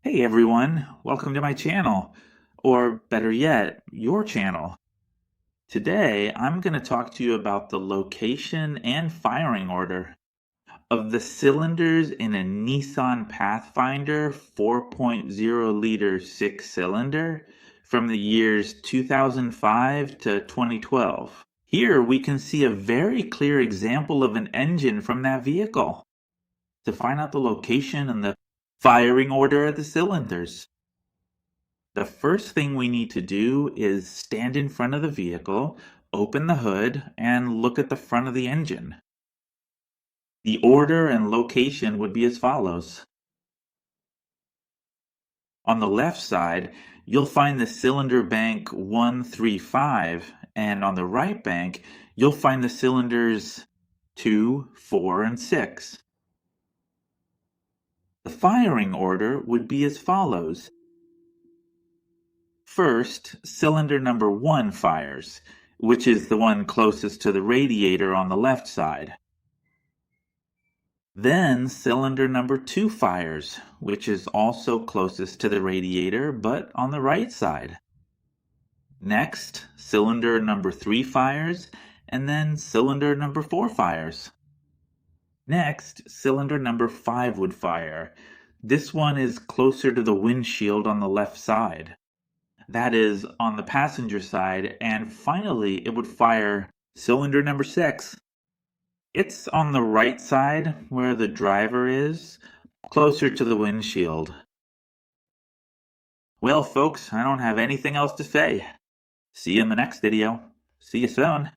Hey everyone, welcome to my channel, or better yet, your channel. Today I'm going to talk to you about the location and firing order of the cylinders in a Nissan Pathfinder 4.0 liter six cylinder from the years 2005 to 2012. Here we can see a very clear example of an engine from that vehicle. To find out the location and the firing order of the cylinders, the first thing we need to do is stand in front of the vehicle, open the hood, and look at the front of the engine. The order and location would be as follows. On the left side, you'll find the cylinder bank 135, and on the right bank, you'll find the cylinders 2, 4, and 6. The firing order would be as follows. First, cylinder number 1 fires, which is the one closest to the radiator on the left side. Then cylinder number 2 fires, which is also closest to the radiator but on the right side. Next, cylinder number 3 fires, and then cylinder number 4 fires. Next, cylinder number 5 would fire. This one is closer to the windshield on the left side. That is on the passenger side, and finally it would fire cylinder number 6. It's on the right side where the driver is, closer to the windshield. Well, folks, I don't have anything else to say. See you in the next video. See you soon.